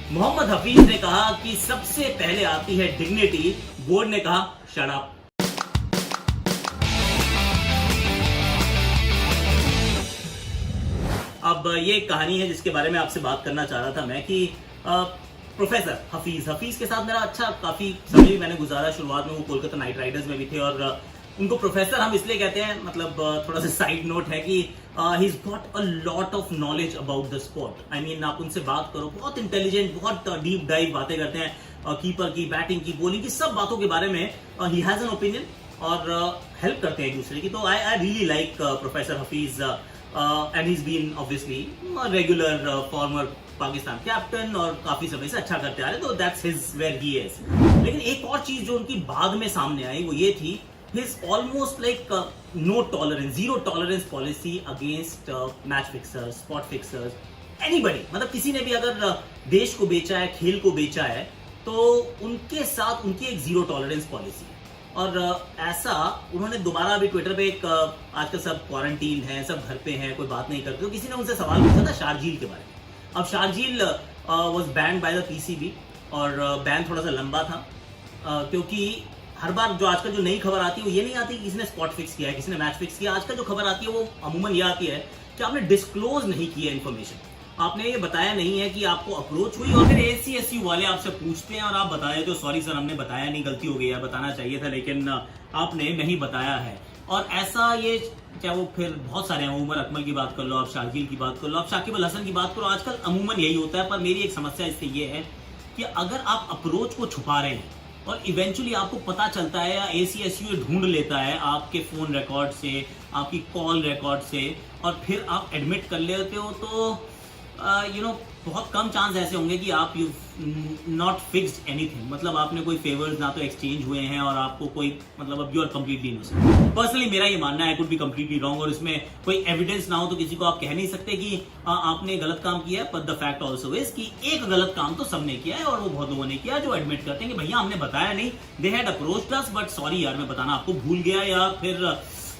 मोहम्मद हफीज ने कहा कि सबसे पहले आती है डिग्निटी। बोर्ड ने कहा शट अप। अब ये कहानी है जिसके बारे में आपसे बात करना चाह रहा था मैं कि प्रोफेसर हफीज के साथ मेरा अच्छा काफी समय मैंने गुजारा। शुरुआत में वो कोलकाता नाइट राइडर्स में भी थे और उनको प्रोफेसर हम इसलिए कहते हैं, मतलब थोड़ा सा साइड नोट है कि he is got a lot of knowledge about the sport. I mean आप उनसे बात करो, बहुत इंटेलिजेंट, बहुत डीप डाइव बातें करते हैं, कीपर की, बैटिंग की, बॉलिंग की, सब बातों के बारे में ही हैज एन ओपिनियन और हेल्प करते हैं एक दूसरे की। तो I really like professor Hafeez and he's been obviously a regular former Pakistan captain और काफी समय से अच्छा करते आ रहे, तो that's his where he is. लेकिन एक और चीज जो उनकी बाद में सामने आई वो ये थी, his almost like no tolerance, zero tolerance policy against match fixers, spot fixers, anybody। मतलब किसी ने भी अगर देश को बेचा है, खेल को बेचा है, तो उनके साथ उनकी एक जीरो टॉलरेंस पॉलिसी। और ऐसा उन्होंने दोबारा अभी ट्विटर पे एक आजकल सब क्वारंटीन है, सब घर पे हैं, कोई बात नहीं करते, तो किसी ने उनसे सवाल पूछा था शारजील के बारे में। अब Sharjeel was banned by the PCB और बैन थोड़ा सा लंबा था क्योंकि हर बार जो आजकल जो नई खबर आती है वो ये नहीं आती कि किसी ने स्पॉट फिक्स किया है, किसी ने मैच फिक्स किया। आजकल जो खबर आती है वो अमूमन ये आती है कि आपने डिस्क्लोज नहीं किया इन्फॉर्मेशन, आपने ये बताया नहीं है कि आपको अप्रोच हुई और फिर एसीएसयू वाले आपसे पूछते हैं और आप बताए तो सॉरी सर हमने बताया नहीं, गलती हो गई है, बताना चाहिए था लेकिन आपने नहीं बताया है। और ऐसा ये चाहे वो फिर बहुत सारे हैं, उमर अकमल की बात कर लो, आप शारजील की बात कर लो, आप शाकिब अल हसन की बात करो, आजकल अमूमन यही होता है। पर मेरी एक समस्या इससे ये है कि अगर आप अप्रोच को छुपा रहे हैं और इवेंचुअली आपको पता चलता है या एसीएसयू ढूंढ लेता है आपके फोन रिकॉर्ड से, आपकी कॉल रिकॉर्ड से, और फिर आप एडमिट कर लेते हो, तो बहुत कम चांस ऐसे होंगे कि आप यू नॉट फिक्स्ड एनीथिंग। मतलब आपने कोई फेवर्स ना तो एक्सचेंज हुए हैं और आपको कोई, मतलब अब you are completely innocent. Personally मेरा ये मानना है, I could be completely wrong, और इसमें कोई एविडेंस ना हो तो किसी को आप कह नहीं सकते कि आपने गलत काम किया है। पर द फैक्ट ऑल्सो इज कि एक गलत काम तो सबने किया है और वो बहुत लोगों ने किया जो एडमिट करते हैं कि भैया हमने बताया नहीं, they had approached us but sorry यार मैं बताना आपको भूल गया या फिर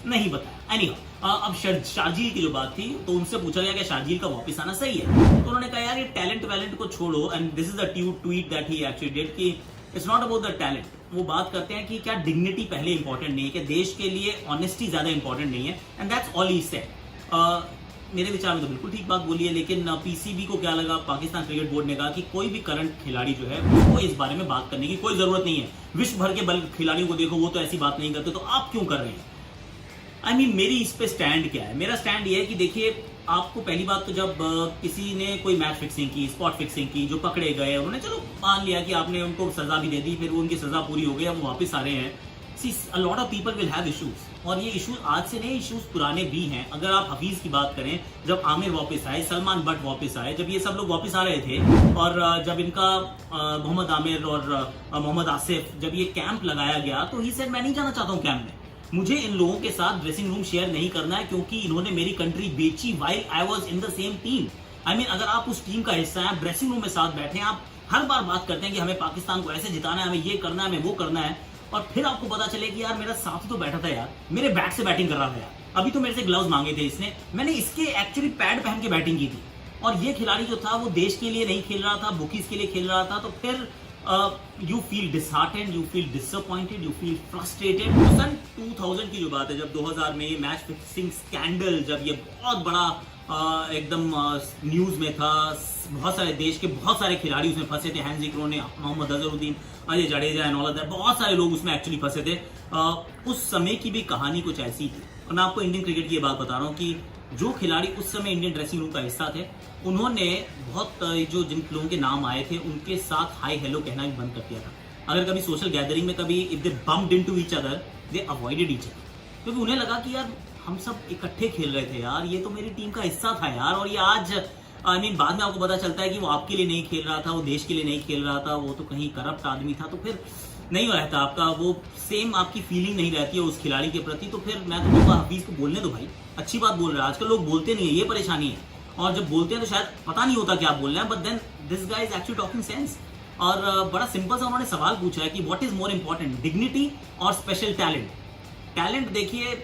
नहीं बताया। एनीहाउ अब शारजील की जो बात थी तो उनसे पूछा गया कि शारजील का वापस आना सही है, तो उन्होंने कहा यार ये टैलेंट वैलेंट को छोड़ो, and this is the tweet that he actually did कि it's not about the talent. वो बात करते हैं कि क्या डिग्निटी पहले इंपॉर्टेंट नहीं है, कि देश के लिए ऑनेस्टी ज्यादा इंपॉर्टेंट नहीं है, and that's all he said. मेरे विचार में तो बिल्कुल ठीक बात बोली है, लेकिन पीसीबी को क्या लगा, पाकिस्तान क्रिकेट बोर्ड ने कहा कि कोई भी करंट खिलाड़ी जो है उसको इस बारे में बात करने की कोई जरूरत नहीं है। विश्व भर के खिलाड़ियों को देखो, वो तो ऐसी बात नहीं करते, तो आप क्यों कर रहे हैं? आई मीन मेरी इस पे स्टैंड क्या है? मेरा स्टैंड ये है कि देखिए, आपको पहली बात तो जब किसी ने कोई मैच फिक्सिंग की, स्पॉट फिक्सिंग की, जो पकड़े गए, उन्होंने चलो मान लिया कि आपने उनको सजा भी दे दी, फिर उनकी सजा पूरी हो गई, अब वो वापस आ रहे हैं। See a lot of people will have issues, और ये इश्यूज आज से नहीं, इश्यूज पुराने भी हैं। अगर आप हफीज की बात करें, जब आमिर वापस आए, सलमान बट वापस आए, जब ये सब लोग वापस आ रहे थे और जब इनका मोहम्मद आमिर और मोहम्मद आसिफ, जब ये कैंप लगाया गया तो ही सेड मैं नहीं जाना चाहता हूँ कैंप में, मुझे इन लोगों के साथ ड्रेसिंग रूम शेयर नहीं करना है क्योंकि इन्होंने मेरी कंट्री बेची while I was in the same team. I mean अगर आप उस टीम का हिस्सा हैं, ड्रेसिंग रूम में साथ बैठे हैं, आप हर बार बात करते हैं कि हमें पाकिस्तान को ऐसे जिताना है, हमें ये करना है, हमें वो करना है, और फिर आपको पता चले कि यार मेरा साथ तो बैठा था यार, मेरे बैट से बैटिंग कर रहा था यार, अभी तो मेरे से ग्लव्स मांगे थे इसने, मैंने इसके एक्चुअली पैड पहन के बैटिंग की थी, और ये खिलाड़ी जो था वो देश के लिए नहीं खेल रहा था, बुकीज के लिए खेल रहा था, तो फिर you feel disheartened, you feel disappointed, you feel frustrated. सन 2000 की जो बात है, जब 2000 में ये मैच फिक्सिंग स्कैंडल, जब ये बहुत बड़ा एकदम न्यूज में था, बहुत सारे देश के बहुत सारे खिलाड़ी उसमें फंसे थे, Hansie Cronje, Mohammad Azharuddin, Ajay Jadeja and all that, बहुत सारे लोग उसमें एक्चुअली फंसे थे। उस समय की भी कहानी कुछ ऐसी थी, और मैं आपको इंडियन क्रिकेट की ये बात बता रहा हूँ कि जो खिलाड़ी उस समय इंडियन ड्रेसिंग रूम का हिस्सा थे, उन्होंने बहुत जो जिन लोगों के नाम आए थे उनके साथ हाई हेलो कहना भी बंद कर दिया था। अगर कभी सोशल गैदरिंग में कभी if they bumped into each other, they avoided each other, क्योंकि उन्हें लगा कि यार हम सब इकट्ठे खेल रहे थे यार, ये तो मेरी टीम का हिस्सा था यार, और ये आज आई मीन बाद में आपको पता चलता है कि वो आपके लिए नहीं खेल रहा था, वो देश के लिए नहीं खेल रहा था, वो तो कहीं करप्ट आदमी था, तो फिर नहीं रहता आपका वो सेम, आपकी फीलिंग नहीं रहती है उस खिलाड़ी के प्रति। तो फिर मैं तो कहूँगा हफीज को बोलने दो भाई, अच्छी बात बोल रहा है, आजकल लोग बोलते नहीं है, ये परेशानी है, और जब बोलते हैं तो शायद पता नहीं होता क्या बोल रहे हैं, but then this guy is actually talking sense. और बड़ा सिंपल सा उन्होंने सवाल पूछा है कि what is more important, dignity और स्पेशल टैलेंट। टैलेंट देखिए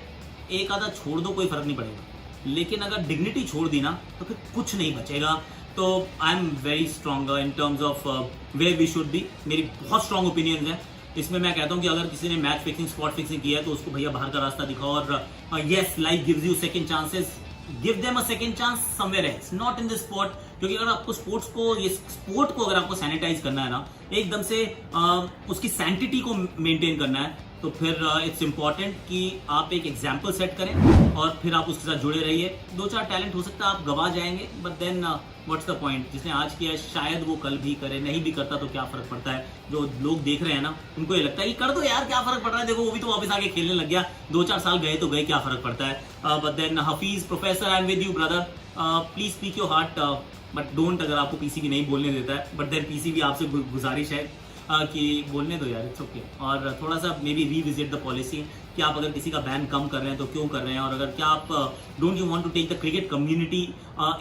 एक आधा छोड़ दो, कोई फर्क नहीं पड़ेगा, लेकिन अगर डिग्निटी छोड़ दी ना तो फिर कुछ नहीं बचेगा, तो I am very strong in terms of where we should be. मेरी बहुत स्ट्रॉन्ग ओपिनियन है इसमें। मैं कहता हूँ कि अगर किसी ने मैच फिक्सिंग स्पॉट फिक्सिंग किया है तो उसको भैया बाहर का रास्ता दिखाओ, और yes life gives you second chances, give them a second chance somewhere else, not in the sport. क्योंकि अगर आपको स्पोर्ट्स को, ये स्पोर्ट को अगर आपको सैनिटाइज करना है ना, एकदम से उसकी सैंटिटी को मेंटेन करना है, तो फिर इट्स इंपॉर्टेंट कि आप एक एग्जाम्पल सेट करें और फिर आप उसके साथ जुड़े रहिए। 2-4 टैलेंट हो सकता है आप गवा जाएंगे, but then what's the point. जिसने आज किया है शायद वो कल भी करे, नहीं भी करता तो क्या फर्क पड़ता है। जो लोग देख रहे हैं ना, उनको ये लगता है कि कर दो यार, क्या फर्क पड़ रहा है, देखो वो भी तो वापस आके खेलने लग गया, 2-4 साल गए तो गए, क्या फर्क पड़ता है। But then Hafeez professor, I am with you brother, please speak your heart, but don't, अगर आपको पीसीबी नहीं बोलने देता है, बट देन पीसीबी आपसे गुजारिश है कि बोलने दो यार, इट्स ओके। और थोड़ा सा may be revisit the policy कि आप अगर किसी का बैन कम कर रहे हैं तो क्यों कर रहे हैं, और अगर क्या आप don't you want to take the cricket community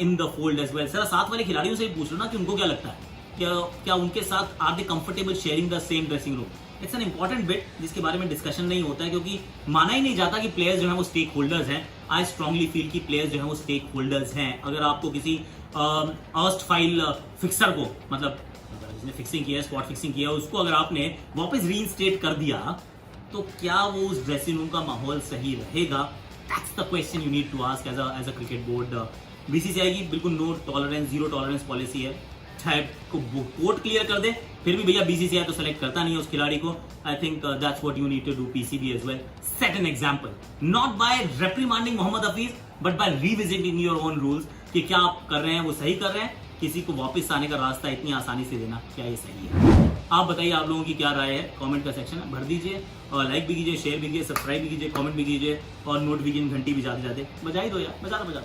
in the fold as well. Sir साथ वाले खिलाड़ियों से भी पूछ लो ना कि उनको क्या लगता है, क्या उनके साथ are they comfortable sharing the same dressing room. It's an important bit जिसके बारे में डिस्कशन नहीं होता है, क्योंकि माना ही नहीं जाता कि प्लेयर्स जो है वो स्टेक होल्डर्स हैं। आई स्ट्रांगली फील कि प्लेयर्स जो है वो स्टेक होल्डर्स हैं। अगर आपको किसी अर्स्ट फाइल फिक्सर को, मतलब जिसने फिक्सिंग किया है, स्पॉट फिक्सिंग किया है, उसको अगर आपने वापस रीइंस्टेट कर दिया तो क्या वो उस ड्रेसिंग रूम का माहौल सही रहेगा? That's the question you need to ask as a cricket board. BCCI की बिल्कुल no tolerance, zero tolerance policy है। चाहे को कोर्ट क्लियर कर दे, फिर भी भैया बीसीसीआई तो सेलेक्ट करता नहीं है उस खिलाड़ी को। I think that's what you need to do, PCB as well. Set an example, not by reprimanding Mohammad Hafeez, but by revisiting your own rules कि क्या आप कर रहे हैं वो सही कर रहे हैं। किसी को वापस आने का रास्ता इतनी आसानी से देना, क्या ये सही है? आप बताइए, आप लोगों की क्या राय है, कमेंट का सेक्शन में भर दीजिए, और लाइक भी कीजिए, शेयर भी कीजिए, सब्सक्राइब भी कीजिए, कमेंट भी कीजिए, और नोटिफिकेशन घंटी भी जाते जाते बजा ही दो यार, बजा दो।